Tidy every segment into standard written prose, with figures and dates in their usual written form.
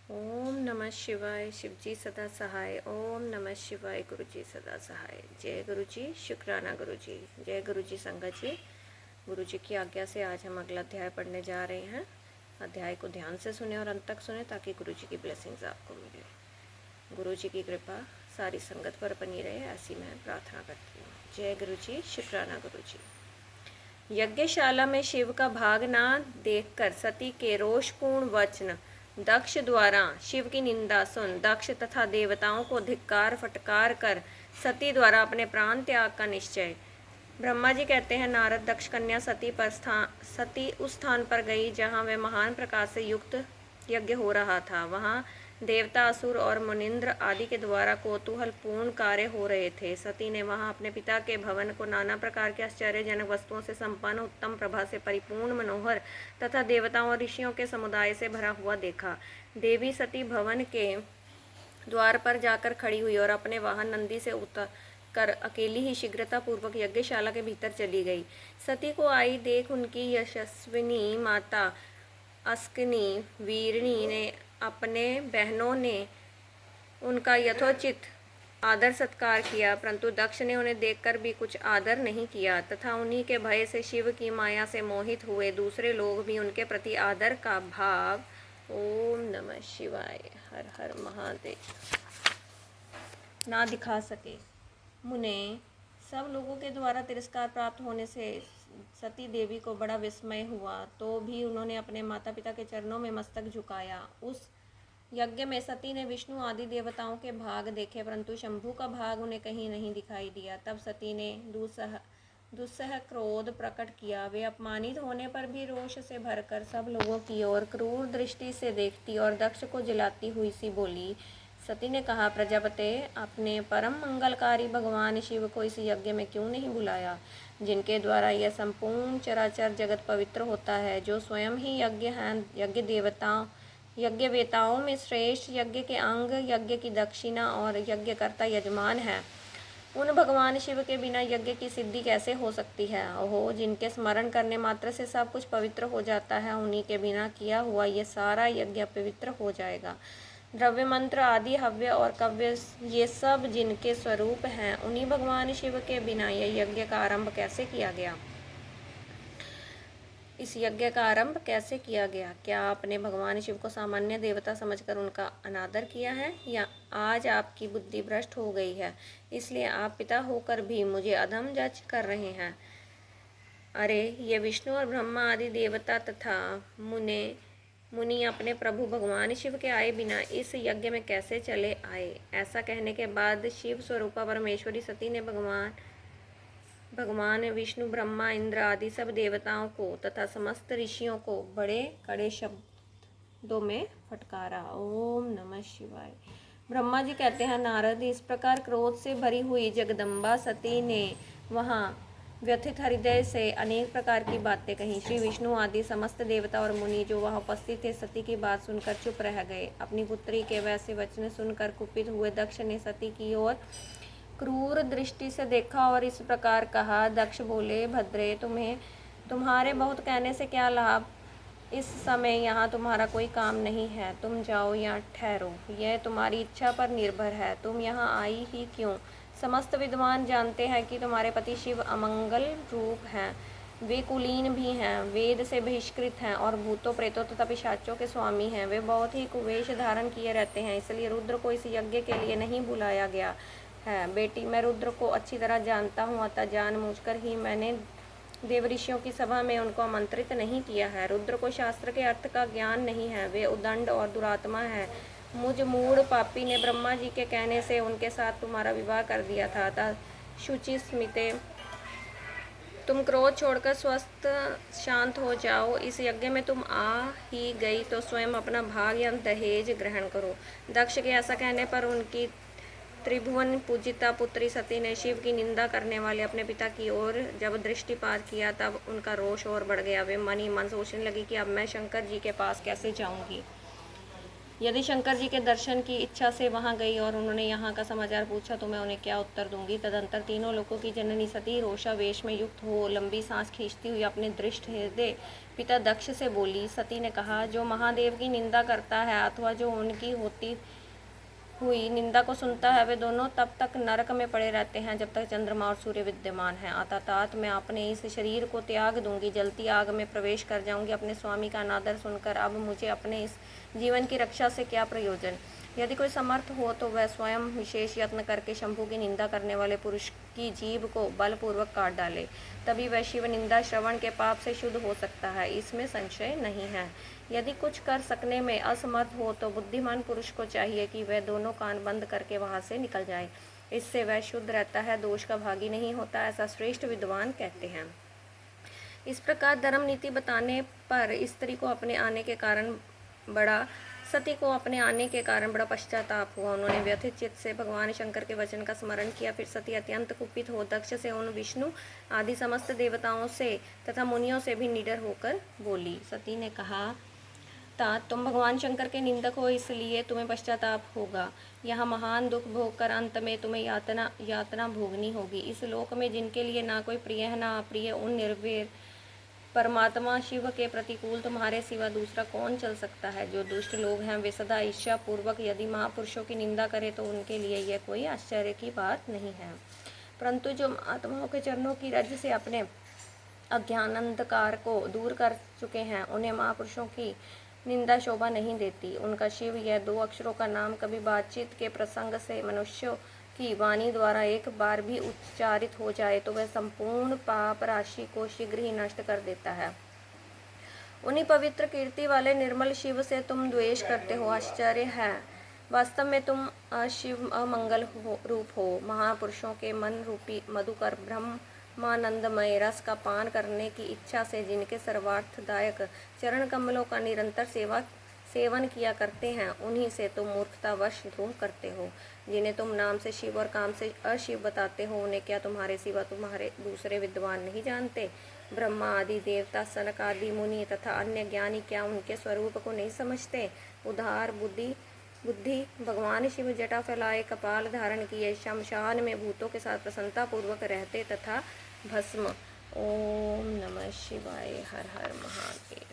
ओम नमः शिवाय। शिव जी सदा सहाय। ओम नमः शिवाय। गुरु जी सदा सहाय। जय गुरु जी। शुक्राना गुरु जी। जय गुरु जी संगत जी। गुरु जी की आज्ञा से आज हम अगला अध्याय पढ़ने जा रहे हैं। अध्याय को ध्यान से सुने और अंत तक सुने ताकि गुरु जी की ब्लेसिंग्स आपको मिले। गुरु जी की कृपा सारी संगत पर बनी रहे, ऐसी मैं प्रार्थना करती हूँ। जय गुरु जी। शुक्राना गुरु जी। यज्ञशाला में शिव का भाग ना देखकर सती के रोषपूर्ण वचन दक्ष द्वारा शिव की निंदा सुन दक्ष तथा देवताओं को धिक्कार फटकार कर सती द्वारा अपने प्राण त्याग का निश्चय। ब्रह्मा जी कहते हैं, नारद दक्ष कन्या सती उस स्थान पर गई जहाँ वह महान प्रकाश से युक्त यज्ञ हो रहा था। वहाँ देवता, असुर और मुनिंद्र आदि के द्वारा कौतूहल पूर्ण कार्य हो रहे थे। सती ने वहाँ अपने पिता के भवन को नाना प्रकार के आश्चर्यजनक वस्तुओं से संपन्न, उत्तम प्रभा से परिपूर्ण, मनोहर तथा देवताओं और ऋषियों के समुदाय से भरा हुआ देखा। देवी सती भवन के द्वार पर जाकर खड़ी हुई और अपने वाहन नंदी से उतर कर अकेली ही शीघ्रता पूर्वक यज्ञशाला के भीतर चली गई। सती को आई देख उनकी यशस्विनी माता अस्किनी वीरणी ने अपने बहनों ने उनका यथोचित आदर सत्कार किया, परंतु दक्ष ने उन्हें देखकर भी कुछ आदर नहीं किया तथा उन्हीं के भय से शिव की माया से मोहित हुए दूसरे लोग भी उनके प्रति आदर का भाव। ओम नमः शिवाय। हर हर महादेव ना दिखा सके। मुने सब लोगों के द्वारा तिरस्कार प्राप्त होने से सती देवी को बड़ा विस्मय हुआ, तो भी उन्होंने अपने माता पिता के चरणों में मस्तक झुकाया। उस यज्ञ में सती ने विष्णु आदि देवताओं के भाग देखे, परंतु शंभु का भाग उन्हें कहीं नहीं दिखाई दिया। तब सती ने दुस्सह क्रोध प्रकट किया। वे अपमानित होने पर भी रोष से भरकर सब लोगों की ओर क्रूर दृष्टि से देखती और दक्ष को जलाती हुई सी बोली। सती ने कहा, प्रजापते, आपने परम मंगलकारी भगवान शिव को इस यज्ञ में क्यों नहीं बुलाया, जिनके द्वारा यह संपूर्ण चराचर जगत पवित्र होता है, जो स्वयं ही यज्ञ हैं, यज्ञ वेताओं में श्रेष्ठ, यज्ञ के अंग, यज्ञ की दक्षिणा और यज्ञकर्ता यजमान है। उन भगवान शिव के बिना यज्ञ की सिद्धि कैसे हो सकती है। ओहो, जिनके स्मरण करने मात्र से सब कुछ पवित्र हो जाता है, उन्हीं के बिना किया हुआ ये सारा यज्ञ पवित्र हो जाएगा। द्रव्य मंत्र आदि हव्य और कव्य ये सब जिनके स्वरूप हैं, उन्हीं भगवान शिव के बिना यह यज्ञ का आरंभ कैसे किया गया। इस यज्ञ का आरंभ कैसे किया गया। क्या आपने भगवान शिव को सामान्य देवता समझकर उनका अनादर किया है, या आज आपकी बुद्धि भ्रष्ट हो गई है, इसलिए आप पिता होकर भी मुझे अधम जज कर रहे हैं। अरे, ये विष्णु और ब्रह्मा आदि देवता तथा मुनि अपने प्रभु भगवान शिव के आए बिना इस यज्ञ में कैसे चले आए। ऐसा कहने के बाद शिव स्वरूपा परमेश्वरी सती ने भगवान विष्णु, ब्रह्मा, इंद्र आदि सब देवताओं को तथा समस्त ऋषियों को बड़े कड़े शब्दों में फटकारा। ओम नमः शिवाय। ब्रह्मा जी कहते हैं, नारद, इस प्रकार क्रोध से भरी हुई जगदम्बा सती ने वहाँ व्यथित हृदय से अनेक प्रकार की बातें कही। श्री विष्णु आदि समस्त देवता और मुनि जो वहाँ उपस्थित थे, सती की बात सुनकर चुप रह गए। अपनी पुत्री के वैसे वचन सुनकर कुपित हुए दक्ष ने सती की ओर क्रूर दृष्टि से देखा और इस प्रकार कहा। दक्ष बोले, भद्रे, तुम्हारे बहुत कहने से क्या लाभ। इस समय यहाँ तुम्हारा कोई काम नहीं है, तुम जाओ या ठहरो, यह तुम्हारी इच्छा पर निर्भर है। तुम यहाँ आई ही क्यों। समस्त विद्वान जानते हैं कि तुम्हारे पति शिव अमंगल रूप हैं, वे कुलीन भी हैं, वेद से बहिष्कृत हैं और भूतों, प्रेतों तथा पिशाचों के स्वामी हैं। वे बहुत ही कुवेश धारण किए रहते हैं, इसलिए रुद्र को इस यज्ञ के लिए नहीं बुलाया गया है। बेटी, मैं रुद्र को अच्छी तरह जानता हूँ, अतः जानबूझकर ही मैंने देव ऋषियों की सभा में उनको आमंत्रित नहीं किया है। रुद्र को शास्त्र के अर्थ का ज्ञान नहीं है, वे उदंड और दुरात्मा है। मुझ मूढ़ पापी ने ब्रह्मा जी के कहने से उनके साथ तुम्हारा विवाह कर दिया था। अतः शुचि स्मिते, तुम क्रोध छोड़कर स्वस्थ शांत हो जाओ। इस यज्ञ में तुम आ ही गई तो स्वयं अपना भाग या दहेज ग्रहण करो। दक्ष के ऐसा कहने पर उनकी त्रिभुवन पूजिता पुत्री सती ने शिव की निंदा करने वाले अपने पिता की ओर जब दृष्टिपात किया, तब उनका रोष और बढ़ गया। वे मन ही मन सोचने लगी कि अब मैं शंकर जी के पास कैसे जाऊंगी। यदि शंकर जी के दर्शन की इच्छा से वहां गई और उन्होंने यहाँ का समाचार पूछा तो मैं उन्हें क्या उत्तर दूंगी। तदंतर तीनों लोगों की जननी सती रोषा वेश में युक्त हो लंबी सांस खींचती हुई अपने दृष्ट हृदय पिता दक्ष से बोली। सती ने कहा, जो महादेव की निंदा करता है अथवा जो उनकी होती हुई निंदा को सुनता है, वे दोनों तब तक नरक में पड़े रहते हैं जब तक चंद्रमा और सूर्य विद्यमान हैं। अर्थात मैं अपने इस शरीर को त्याग दूंगी, जलती आग में प्रवेश कर जाऊंगी। अपने स्वामी का अनादर सुनकर अब मुझे अपने इस जीवन की रक्षा से क्या प्रयोजन। यदि कोई समर्थ हो तो वह स्वयं विशेष यत्न करके शंभु की निंदा करने वाले पुरुष की जीभ को बलपूर्वक काट डाले, तभी वह शिव निंदा श्रवण के पाप से शुद्ध हो सकता है, इसमें संशय नहीं है। यदि कुछ कर सकने में असमर्थ हो तो बुद्धिमान पुरुष को चाहिए कि वह दोनों कान बंद करके वहां से निकल जाए। इससे वह शुद्ध रहता है, दोष का भागी नहीं होता, ऐसा श्रेष्ठ विद्वान कहते हैं। इस प्रकार धर्म नीति बताने पर स्त्री को अपने आने के कारण बड़ा सती को अपने आने के कारण बड़ा पश्चाताप हुआ। उन्होंने व्यथित चित्त से भगवान शंकर के वचन का स्मरण किया। फिर सती अत्यंत कुपित हो दक्ष से, उन विष्णु आदि समस्त देवताओं से तथा मुनियों से भी निडर होकर बोली। सती ने कहा, तुम भगवान शंकर के निंदक हो, इसलिए तुम्हें पश्चाताप होगा। यहाँ महान दुख भोग कर अंत में तुम्हें यातना भोगनी होगी। इस लोक में जिनके लिए ना कोई प्रिय है ना अप्रिय, उन निर्वैर परमात्मा शिव के प्रतिकूल तुम्हारे सिवा दूसरा कौन चल सकता है। जो दुष्ट लोग हैं वे सदा ईर्ष्या पूर्वक यदि महापुरुषों की निंदा करें तो उनके लिए यह कोई आश्चर्य की बात नहीं है, परंतु जो आत्माओं के चरणों की रज से अपने अज्ञान अंधकार को दूर कर चुके हैं, उन्हें महापुरुषों की निंदा शोभा नहीं देती। उनका शिव यह 2 अक्षरों का नाम कभी बातचीत के प्रसंग से मनुष्यों की वाणी द्वारा एक बार भी उच्चारित हो जाए तो वह संपूर्ण पाप राशि को शीघ्र ही नष्ट कर देता है। उन्हीं पवित्र कीर्ति वाले निर्मल शिव से तुम द्वेष करते हो, आश्चर्य है। वास्तव में तुम शिव अमंगल रूप हो। महापुरुषों के मन रूपी मधुकर ब्रह्मानंदमय रस का पान करने की इच्छा से जिनके सर्वार्थदायक चरण कमलों का निरंतर सेवन किया करते हैं, उन्हीं से तुम मूर्खतावश द्रोह करते हो। जिन्हें तुम नाम से शिव और काम से अशिव बताते हो, उन्हें क्या तुम्हारे सिवा तुम्हारे दूसरे विद्वान नहीं जानते। ब्रह्मा आदि देवता, सनक आदि मुनि तथा अन्य ज्ञानी क्या उनके स्वरूप को नहीं समझते। उदार बुद्धि भगवान शिव जटा फैलाए कपाल धारण किए शमशान में भूतों के साथ प्रसन्नता पूर्वक रहते तथा भस्म। ओम नमः शिवाय। हर हर महादेव।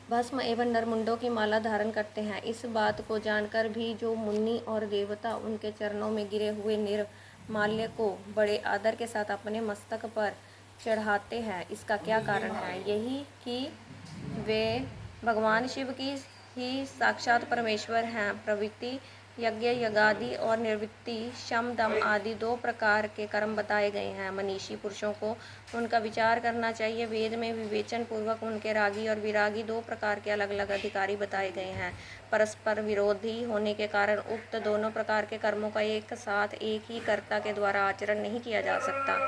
भस्म एवं नरमुंडों की माला धारण करते हैं। इस बात को जानकर भी जो मुनि और देवता उनके चरणों में गिरे हुए निर्माल्य को बड़े आदर के साथ अपने मस्तक पर चढ़ाते हैं, इसका क्या कारण है। यही कि वे भगवान शिव की ही साक्षात परमेश्वर हैं। प्रवृत्ति यज्ञ यज्ञादि और निर्वृत्ति शम दम आदि 2 प्रकार के कर्म बताए गए हैं। मनीषी पुरुषों को उनका विचार करना चाहिए। वेद में विवेचन पूर्वक उनके रागी और विरागी 2 प्रकार के अलग अलग अधिकारी बताए गए हैं। परस्पर विरोधी होने के कारण उक्त दोनों प्रकार के कर्मों का एक साथ एक ही कर्ता के द्वारा आचरण नहीं किया जा सकता।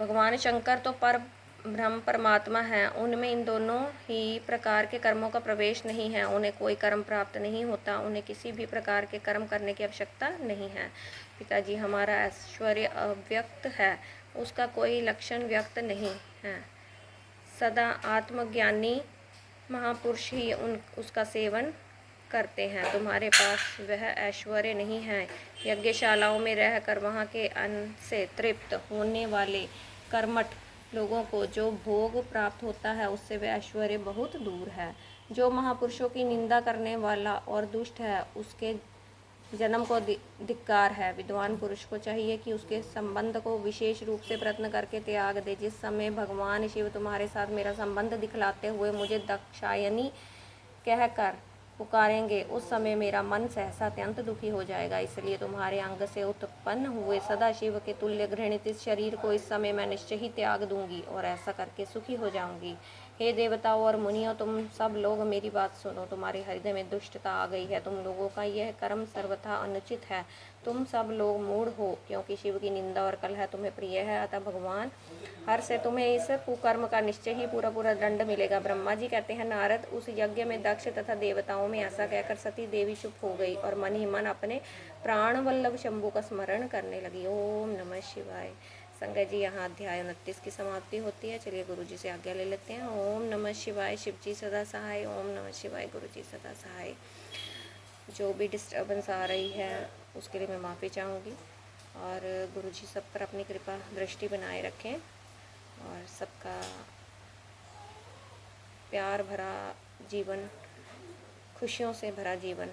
भगवान शंकर तो पर ब्रह्म परमात्मा है, उनमें इन दोनों ही प्रकार के कर्मों का प्रवेश नहीं है। उन्हें कोई कर्म प्राप्त नहीं होता, उन्हें किसी भी प्रकार के कर्म करने की आवश्यकता नहीं है। पिताजी, हमारा ऐश्वर्य अव्यक्त है, उसका कोई लक्षण व्यक्त नहीं है। सदा आत्मज्ञानी महापुरुष ही उसका सेवन करते हैं। तुम्हारे पास वह ऐश्वर्य नहीं है। यज्ञशालाओं में रहकर वहाँ के अन्न से तृप्त होने वाले कर्मठ लोगों को जो भोग प्राप्त होता है, उससे वह ऐश्वर्य बहुत दूर है। जो महापुरुषों की निंदा करने वाला और दुष्ट है, उसके जन्म को धिक्कार है। विद्वान पुरुष को चाहिए कि उसके संबंध को विशेष रूप से प्रयत्न करके त्याग दे। जिस समय भगवान शिव तुम्हारे साथ मेरा संबंध दिखलाते हुए मुझे दाक्षायणी कहकर पुकारेंगे, उस समय मेरा मन सहसा अत्यंत दुखी हो जाएगा। इसलिए तुम्हारे अंग से उत्पन्न हुए सदा शिव के तुल्य घृणित इस शरीर को इस समय मैं निश्चय ही त्याग दूंगी और ऐसा करके सुखी हो जाऊंगी। हे देवताओं और मुनियों, तुम सब लोग मेरी बात सुनो। तुम्हारे हृदय में दुष्टता आ गई है। तुम लोगों का यह कर्म सर्वथा अनुचित है। तुम सब लोग मूढ़ हो, क्योंकि शिव की निंदा और कलह तुम्हें प्रिय है। अतः भगवान हर से तुम्हें इस कुकर्म का निश्चय ही पूरा दंड मिलेगा। ब्रह्मा जी कहते हैं, नारद, उस यज्ञ में दक्ष तथा देवताओं में ऐसा कहकर सती देवी चुप हो गई और मन ही मन अपने प्राण वल्लभ शंभु का स्मरण करने लगी। ओम नमः शिवाय। संगत जी यहाँ अध्याय 29 की समाप्ति होती है। चलिए गुरु जी से आज्ञा ले लेते हैं। ओम नमः शिवाय, शिव जी सदा सहाय। ओम नमः शिवाय, गुरु जी सदा सहाय। जो भी डिस्टर्बेंस आ रही है उसके लिए मैं माफ़ी चाहूँगी, और गुरु जी सब पर अपनी कृपा दृष्टि बनाए रखें, और सबका प्यार भरा जीवन, खुशियों से भरा जीवन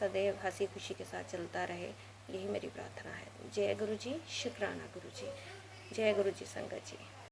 सदैव हंसी खुशी के साथ चलता रहे, यही मेरी प्रार्थना है। जय गुरु जी, शुक्राना गुरु जी। जय गुरु जी संगत जी।